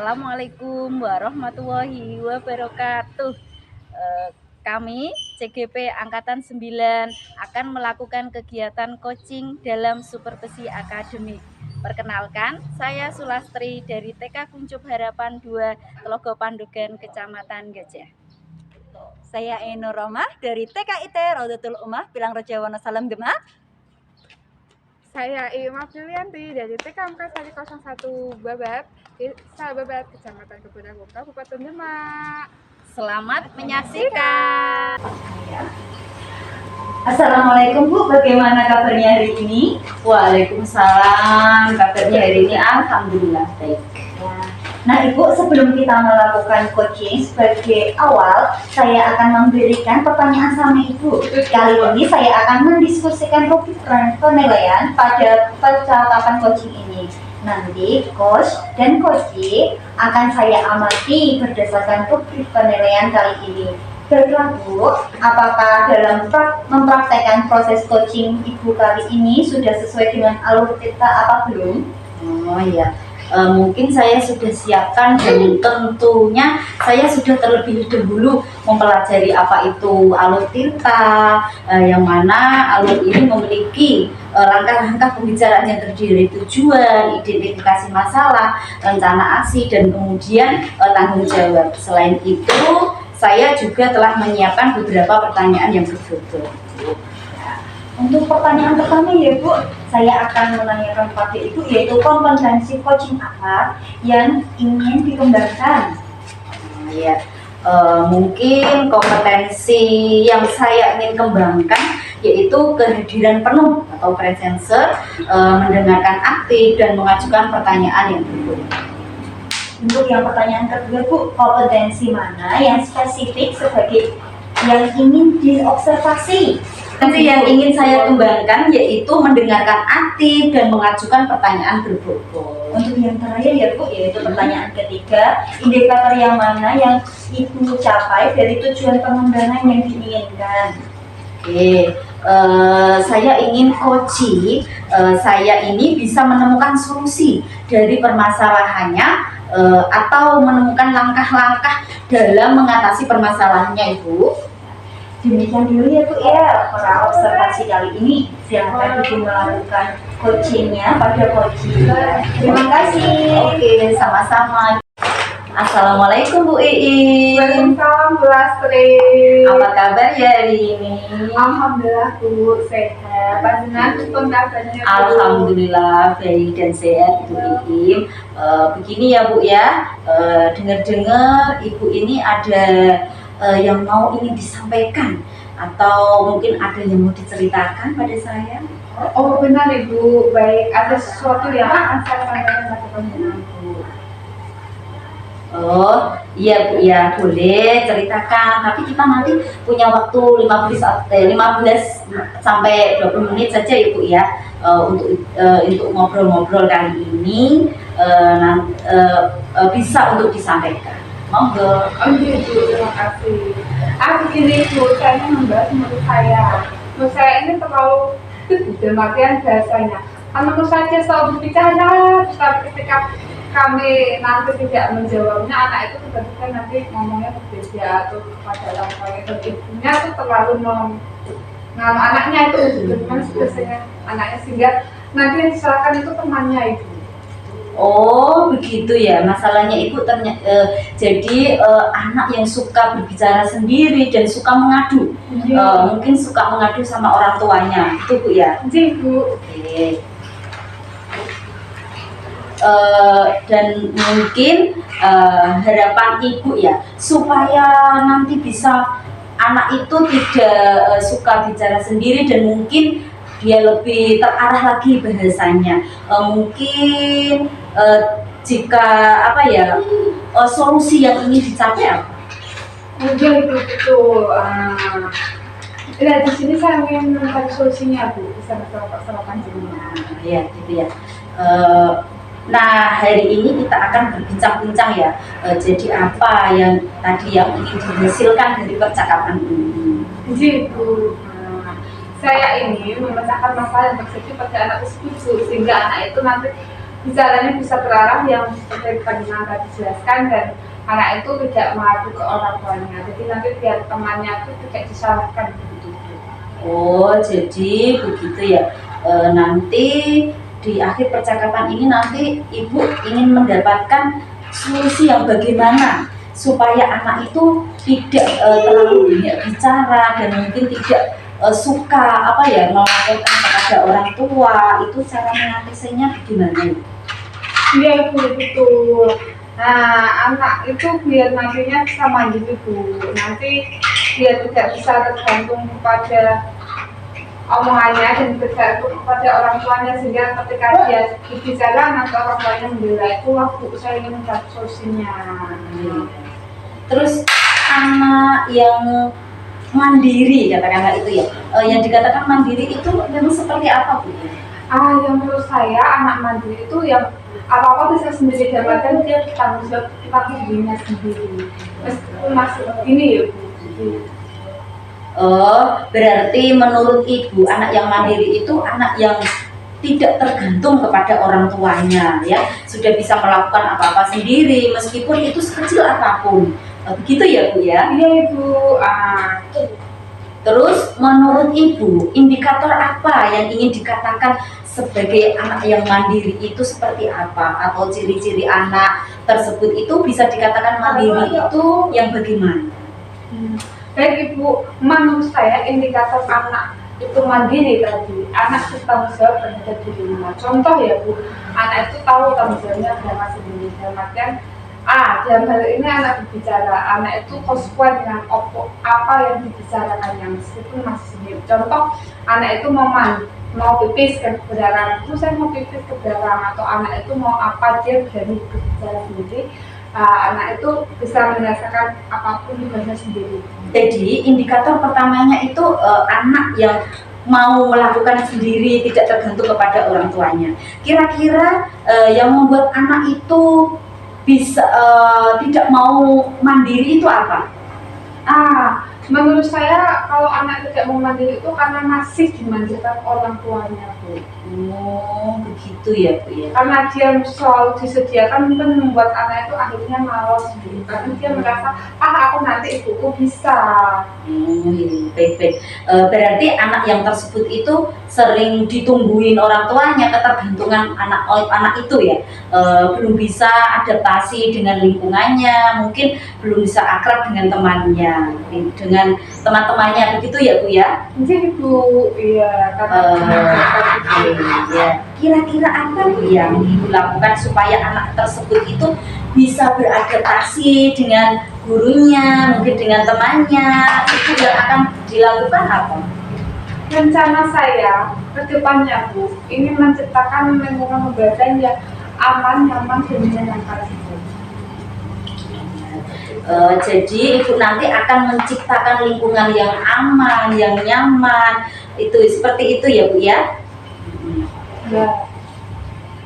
Assalamualaikum warahmatullahi wabarakatuh. Kami CGP Angkatan 9 akan melakukan kegiatan coaching dalam Supervisi Akademik. Perkenalkan, saya Sulastri dari TK Kuncup Harapan 2, Telogo Pandogan, Kecamatan Gajah. Saya Ainur Romah dari TKIT Raudatul Ummah, Pilangreja Wonosalam Demak. Saya Ima Julianti dari TK Sari 01 Babat, Desa Babat, Kecamatan Kebun Agung, Kabupaten Demak. Selamat menyaksikan. Assalamualaikum Bu, bagaimana kabarnya hari ini? Waalaikumsalam, kabarnya hari ini alhamdulillah baik. Nah Ibu, sebelum kita melakukan coaching sebagai awal, saya akan memberikan pertanyaan sama Ibu. Kali ini saya akan mendiskusikan rubrik penilaian pada percakapan coaching ini. Nanti coach dan coachee akan saya amati berdasarkan rubrik penilaian kali ini. Baiklah Bu, apakah dalam mempraktekkan proses coaching Ibu kali ini sudah sesuai dengan alur kita apa belum? Oh iya, mungkin saya sudah siapkan dan tentunya saya sudah terlebih dahulu mempelajari apa itu alur tinta, yang mana alur ini memiliki langkah-langkah pembicaraan yang terdiri dari tujuan, identifikasi masalah, rencana aksi, dan kemudian tanggung jawab. Selain itu, saya juga telah menyiapkan beberapa pertanyaan yang berbeda. Untuk pertanyaan pertama ya Bu, saya akan menanyakan pada Ibu yaitu kompetensi coaching apa yang ingin dikembangkan. Ya, mungkin kompetensi yang saya ingin kembangkan yaitu kehadiran penuh atau presenser, mendengarkan aktif dan mengajukan pertanyaan yang berbeda. Untuk yang pertanyaan kedua Bu, kompetensi mana yang spesifik sebagai yang ingin diobservasi? Nanti yang ingin saya kembangkan yaitu mendengarkan aktif dan mengajukan pertanyaan berbobot. Untuk yang terakhir ya Bu, yaitu pertanyaan ketiga, indikator yang mana yang Ibu capai dari tujuan pengembangan yang diinginkan? Oke, saya ingin coaching, saya ini bisa menemukan solusi dari permasalahannya atau menemukan langkah-langkah dalam mengatasi permasalahannya Ibu. Demikian dulu ya Bu ya, para observasi kali ini. Silakan Ibu melakukan coachingnya pada coaching. Terima kasih. Oke, sama-sama. Assalamualaikum Bu Iin. Waalaikumsalam Bu Lastri. Apa kabar ya hari ini? Alhamdulillah Bu, sehat. Panjenengan pun kabarnya Bu? Alhamdulillah baik dan sehat Bu Iin. Begini ya Bu ya, dengar-dengar Ibu ini ada yang mau ingin disampaikan atau mungkin ada yang mau diceritakan pada saya? Oh benar Ibu, baik, ada sesuatu yang akan saya sampaikan pada panjenengan Bu. Oh iya Bu ya, boleh ceritakan, tapi kita nanti punya waktu 15 sampai 20 menit saja ya Bu ya, untuk ngobrol-ngobrol kali ini, bisa untuk disampaikan. Monggo. Oh iya Bu, terima kasih. Begini Bu, saya ingin membahas menurut saya ini terlalu dalam artian bahasanya. Menurut saja selalu berbicara, tapi ketika kami nanti tidak menjawabnya, anak itu tiba-tiba nanti ngomongnya berbeda atau pada orang lain atau ibunya itu terlalu nama anaknya itu bagaimana biasanya anaknya, sehingga nanti yang disalahkan itu temannya itu. Oh begitu ya, masalahnya Ibu jadi anak yang suka berbicara sendiri dan suka mengadu, mungkin suka mengadu sama orang tuanya, itu Bu ya? Iya Bu. Oke. Dan mungkin harapan Ibu ya supaya nanti bisa anak itu tidak suka bicara sendiri dan mungkin dia lebih terarah lagi bahasanya, mungkin jika apa ya, solusi yang ingin dicapai apa? Iya itu betul. Ya di sini saya ingin mencari solusinya Bu, bisa bersama panjenengan. Ya gitu ya. Nah hari ini kita akan berbincang-bincang ya, jadi apa yang tadi yang ingin dihasilkan dari percakapan ini? Jadi Bu, saya ini memecahkan masalah yang terjadi pada anak tersebut, sehingga anak itu nanti bicaranya bisa terarah yang seperti bagaimana tadi jelaskan, dan anak itu tidak mengadu ke orang tuanya. Jadi nanti biar temannya itu tidak disalahkan begitu. Oh, jadi begitu ya. Nanti di akhir percakapan ini nanti ibu ingin mendapatkan solusi yang bagaimana supaya anak itu tidak terlalu banyak bicara dan mungkin tidak suka apa ya melaporkan kepada orang tua. Itu cara mengatasinya bagaimana? Iya ibu, betul. Nah, anak itu biar nantinya bisa mandiri bu. Nanti dia tidak bisa tergantung kepada omongannya dan tergantung kepada orang tuanya, sehingga ketika dia berbicara nanti orang tuanya membela. Itu waktu saya ingin mencari solusinya. Terus anak yang mandiri katakanlah itu ya, yang dikatakan mandiri itu memang seperti apa bu? Yang menurut saya anak mandiri itu yang apa-apa bisa sendiri, dan dia bertanggung jawab pakai dirinya sendiri. Meskipun masih begini ya bu. Oh, berarti menurut ibu anak yang mandiri itu anak yang tidak tergantung kepada orang tuanya ya, sudah bisa melakukan apa-apa sendiri meskipun itu sekecil apapun. Begitu ya bu ya? Iya ibu. Terus menurut ibu indikator apa yang ingin dikatakan sebagai anak yang mandiri itu seperti apa, atau ciri-ciri anak tersebut itu bisa dikatakan mandiri itu yang bagaimana? Baik ibu, menurut saya indikator anak itu mandiri tadi, anak bertanggung jawab terhadap dirinya. Contoh ya bu, anak itu tahu tanggung jawabnya dengan sendiri. Dalam artian dalam hal ini anak berbicara, anak itu konsekuen dengan apa yang dibicarakannya meskipun masih sendiri. Contoh, anak itu mau pipis ke belakang, terus saya mau pipis ke belakang, atau anak itu mau apa, dia berani berbicara sendiri. Anak itu bisa merasakan apapun tugasnya sendiri. Jadi indikator pertamanya itu anak yang mau melakukan sendiri, tidak tergantung kepada orang tuanya. Kira-kira yang membuat anak itu bisa tidak mau mandiri itu apa? Menurut saya kalau anak tidak mau mandiri itu karena masih dimanjakan orang tuanya bu. Oh begitu ya bu ya. Karena dia selalu disediakan, mungkin membuat anak itu akhirnya malas sendiri. Karena dia merasa aku nanti ibuku bisa. Baik-baik. Berarti anak yang tersebut itu sering ditungguin orang tuanya, ketergantungan anak itu ya, belum bisa adaptasi dengan lingkungannya, mungkin belum bisa akrab dengan temannya, dengan teman-temannya, begitu ya bu ya? Jadi bu, iya. Ya. Kira-kira apa bu yang ibu lakukan supaya anak tersebut itu bisa beradaptasi dengan gurunya, mungkin dengan temannya, itu yang akan dilakukan apa? Rencana saya ke depannya bu, ingin menciptakan lingkungan pembelajaran yang aman, nyaman, dan menyenangkan. Jadi ibu nanti akan menciptakan lingkungan yang aman, yang nyaman, itu seperti itu ya bu ya? Ya.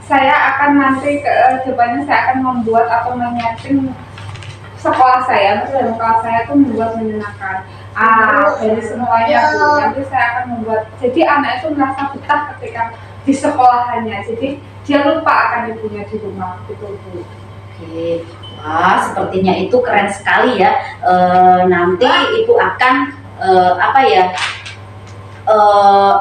Saya akan nanti ke depannya saya akan membuat atau menyeting sekolah saya, dan sekolah saya itu membuat menyenangkan. Dari semuanya bu, nanti saya akan membuat, jadi anak itu merasa betah ketika di sekolahannya, jadi dia lupa akan ibunya di rumah, gitu bu. Oke, wah sepertinya itu keren sekali ya. Nanti ibu akan apa ya?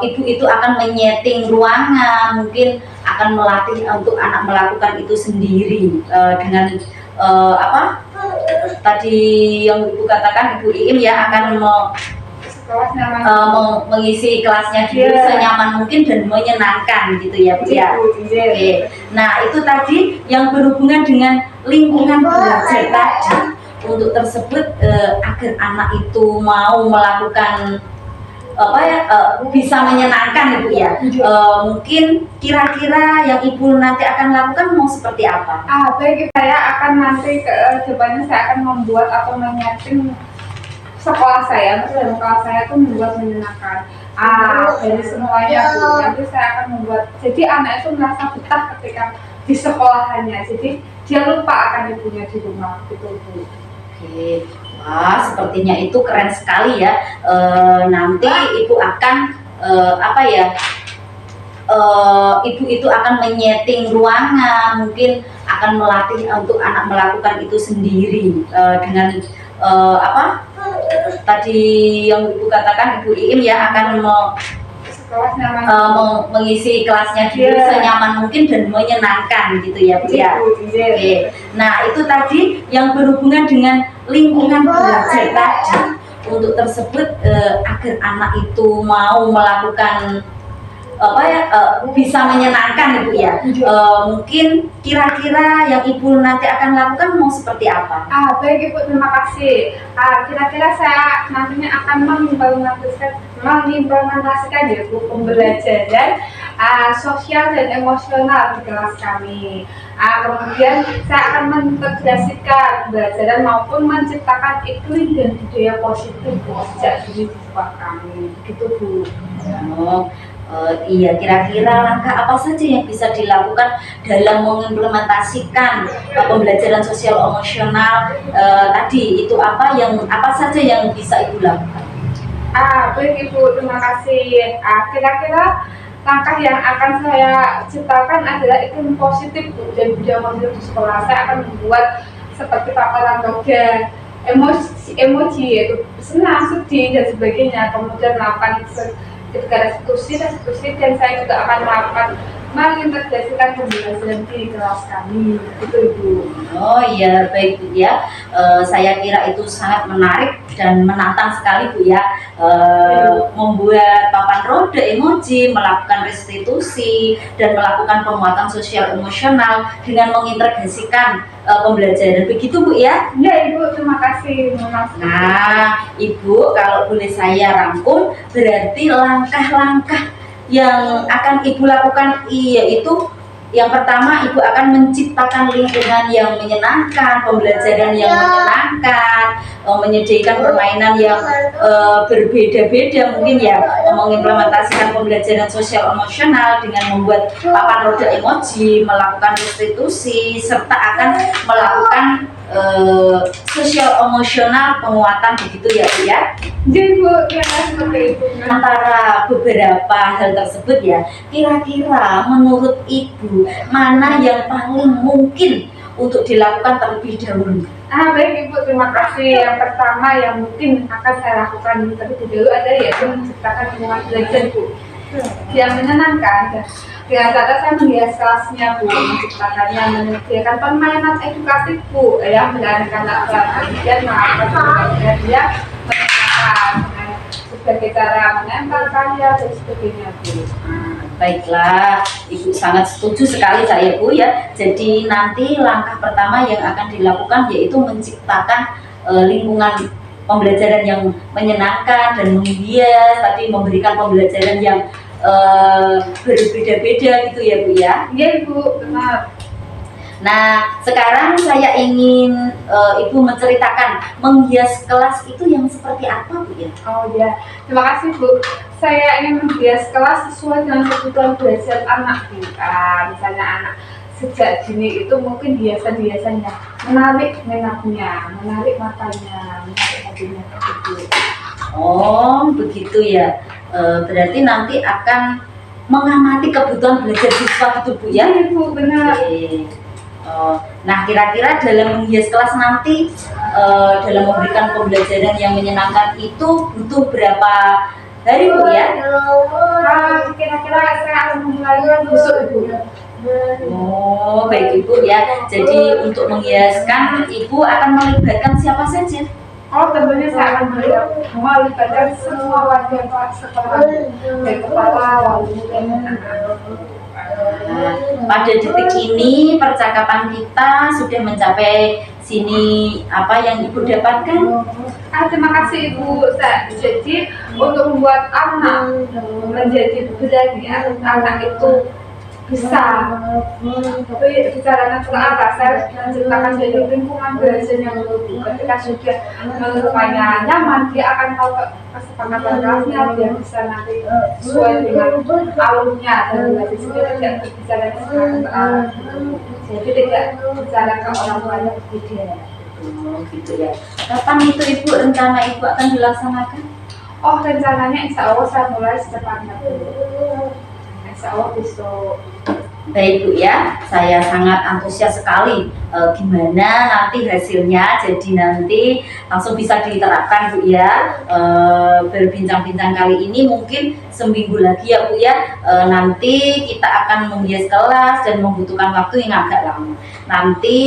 Ibu itu akan menyeting ruangan, mungkin akan melatih untuk anak melakukan itu sendiri dengan apa? Tadi yang ibu katakan ibu Iim ya akan mengisi kelasnya dulu senyaman mungkin dan menyenangkan gitu ya bu ya. Oke. Nah itu tadi yang berhubungan dengan lingkungan belajar tadi. Untuk tersebut agar anak itu mau melakukan apa ya bisa menyenangkan ibu ya. Mungkin kira-kira yang ibu nanti akan lakukan mau seperti apa? Baik, saya akan nanti ke depannya saya akan membuat atau menyeting sekolah saya, dan sekolah saya itu membuat menyenangkan. Dari semuanya bu, nanti saya akan membuat, jadi anak itu merasa betah ketika di sekolahannya, jadi dia lupa akan ibunya di rumah, gitu bu. Oke, wah sepertinya itu keren sekali ya. Nanti ibu akan apa ya? ibu itu akan menyeting ruangan, mungkin akan melatih untuk anak melakukan itu sendiri dengan apa tadi yang ibu katakan, Ibu Iim ya, akan Kelas namanya. mengisi kelasnya dulu senyaman mungkin dan menyenangkan gitu ya Bu ya. Oke. Nah itu tadi yang berhubungan dengan lingkungan belajar tadi. Untuk tersebut agar anak itu mau melakukan apa ya, bisa menyenangkan Ibu ya. Mungkin kira-kira yang Ibu nanti akan lakukan mau seperti apa? Baik Ibu, terima kasih. Kira-kira saya nantinya akan mengimplementasikan ya Bu, pembelajaran sosial dan emosional di kelas kami. Kemudian saya akan mengintegrasikan pembelajaran maupun menciptakan iklim dan budaya positif Bu, sejak dini di sekolah kami. Begitu Bu. Iya, kira-kira langkah apa saja yang bisa dilakukan dalam mengimplementasikan pembelajaran sosial emosional tadi itu, apa saja yang bisa Ibu lakukan? Baik Ibu, terima kasih. Kira-kira langkah yang akan saya ciptakan adalah iklim positif Bu, dan budaya positif di sekolah. Saya akan membuat seperti paparan roda emoji yaitu senang, sedih dan sebagainya. Kemudian melakukan ketika restitusi, dan saya juga akan melakukan mengintegrasikan pembelajaran di kelas kami. Itu Ibu. Oh iya, baik Bu ya. Saya kira itu sangat menarik dan menantang sekali Bu ya. Membuat papan roda emoji, melakukan restitusi, dan melakukan penguatan sosial emosional dengan mengintegrasikan pembelajaran. Begitu Bu ya? Ya Ibu, terima kasih. Nah, Ibu kalau boleh saya rangkum, berarti langkah-langkah yang akan Ibu lakukan yaitu yang pertama, Ibu akan menciptakan lingkungan yang menyenangkan, pembelajaran yang menyenangkan, menyediakan permainan yang berbeda-beda mungkin ya, mengimplementasikan pembelajaran sosial emosional dengan membuat papan roda emoji, melakukan restitusi, serta akan melakukan sosial emosional penguatan, begitu ya Bu ya. Jadi Bu, seperti itu. Antara beberapa hal tersebut ya, kira-kira menurut Ibu mana yang paling mungkin untuk dilakukan terlebih dahulu? Baik Ibu, terima kasih. Yang pertama yang mungkin akan saya lakukan terlebih dahulu adalah yaitu menciptakan lingkungan belajar Bu yang menyenangkan. Dengan cara saya menghias kelasnya Bu, menciptakannya, menyediakan permainan edukatif Bu yang mendengarkan anak-anak dan melakukan dia menyenangkan sebagai cara menempel karya dan sebagainya Bu. Baiklah, Ibu sangat setuju sekali saya Bu ya. Jadi nanti langkah pertama yang akan dilakukan yaitu menciptakan lingkungan pembelajaran yang menyenangkan dan menghias, tadi memberikan pembelajaran yang berbeda-beda gitu ya Bu ya. Iya Ibu, benar. Nah, sekarang saya ingin Ibu menceritakan menghias kelas itu yang seperti apa Bu ya? Oh ya, terima kasih Bu. Saya ingin menghias kelas sesuai dengan kebutuhan belajar anak Bu. Misalnya anak sejak dini itu mungkin hiasan-hiasannya menarik minatnya, menarik matanya, menarik hatinya begitu. Oh, begitu ya. Berarti nanti akan mengamati kebutuhan belajar siswa gitu Bu ya? Iya Bu, benar. Oke. Nah, kira-kira dalam menghias kelas nanti, dalam memberikan pembelajaran yang menyenangkan itu butuh berapa hari Bu ya? Kira-kira saya akan memulai besok Ibu. Oh, baik Ibu ya. Jadi untuk menghiaskan Ibu akan melibatkan siapa saja? Oh, tentunya saya akan melibatkan semua warga sekolah, dari kepala, wali murid, dan anak-anak. Pada detik ini percakapan kita sudah mencapai sini. Apa yang Ibu dapatkan? Terima kasih Ibu. Jadi untuk membuat anak menjadi berani, anak itu bisa bicara natural, saya menciptakan dari lingkungan belajar yang lebih. Ketika sudah menemukannya nyaman, dia akan tahu kesepakatan kelasnya, dia bisa nanti sesuai dengan alurnya dan lebih tidak berbicara dengan jadi tidak bicara ke orang tuanya berbeda. Gitu ya. Kapan itu Ibu rencana Ibu akan dilaksanakan? Oh, rencananya insya Allah saya mulai secepatnya. Insya Allah besok. Baik Bu ya, saya sangat antusias sekali gimana nanti hasilnya. Jadi nanti langsung bisa diterapkan Bu ya. Berbincang-bincang kali ini mungkin seminggu lagi ya Bu ya. Nanti kita akan menghias kelas dan membutuhkan waktu yang agak lama. Nanti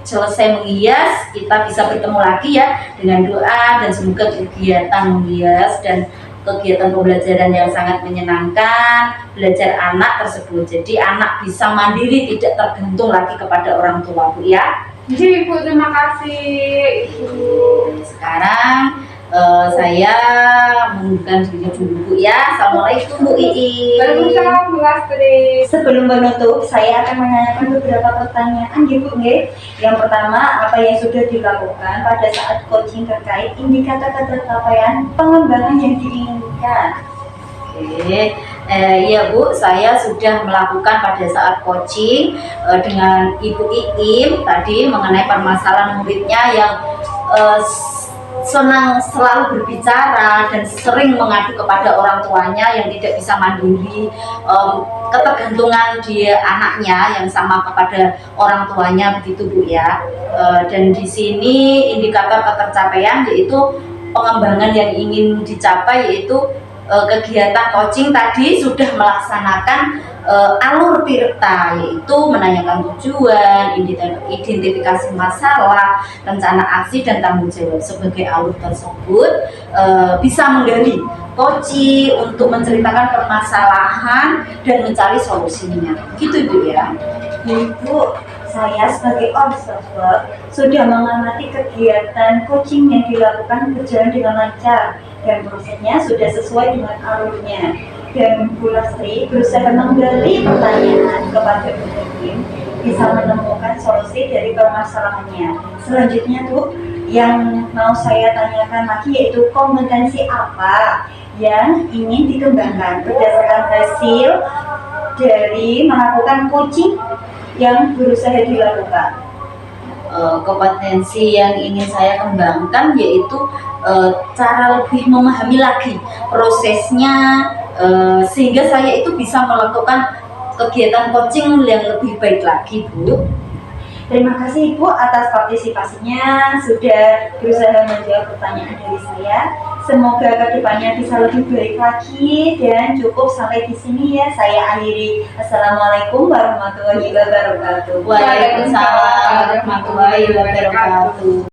selesai menghias kita bisa bertemu lagi ya dengan doa, dan semoga kegiatan menghias dan kegiatan pembelajaran yang sangat menyenangkan, belajar anak tersebut. Jadi anak bisa mandiri, tidak tergantung lagi kepada orang tua Bu ya. Jadi Ibu, terima kasih Ibu. Sekarang saya mengundurkan diri dulu Bu ya. Assalamualaikum Bu Ii. Waalaikumsalam Bu Astri. Sebelum menutup, saya akan menanyakan beberapa pertanyaan gitu, nggih. Yang pertama, apa yang sudah dilakukan pada saat coaching terkait indikator capaian pengembangan yang diinginkan? Oke, iya Bu, saya sudah melakukan pada saat coaching dengan Ibu Iim tadi mengenai permasalahan muridnya yang senang selalu berbicara dan sering mengadu kepada orang tuanya yang tidak bisa mandiri, ketergantungan dia anaknya yang sama kepada orang tuanya, begitu Bu ya. Dan di sini indikator ketercapaian yaitu pengembangan yang ingin dicapai, yaitu kegiatan coaching tadi sudah melaksanakan alur tirta, yaitu menanyakan tujuan, identifikasi masalah, rencana aksi, dan tanggung jawab. Sebagai alur tersebut bisa menggali coaching untuk menceritakan permasalahan dan mencari solusinya. Gitu Bu ya. Ibu, saya sebagai observer sudah mengamati kegiatan coaching yang dilakukan berjalan dengan lancar dan prosesnya sudah sesuai dengan alurnya. Dan Bu Lastri berusaha menggali pertanyaan kepada Bu Iim, bisa menemukan solusi dari permasalahannya. Selanjutnya tuh yang mau saya tanyakan lagi yaitu kompetensi apa yang ingin dikembangkan berdasarkan hasil dari melakukan coaching yang berusaha dilakukan. Kompetensi yang ingin saya kembangkan yaitu cara lebih memahami lagi prosesnya, sehingga saya itu bisa melakukan kegiatan coaching yang lebih baik lagi Bu. Terima kasih Ibu atas partisipasinya, sudah berusaha menjawab pertanyaan dari saya. Semoga kedepannya bisa lebih baik lagi, dan cukup sampai di sini ya. Saya akhiri. Assalamualaikum warahmatullahi wabarakatuh. Waalaikumsalam warahmatullahi wabarakatuh.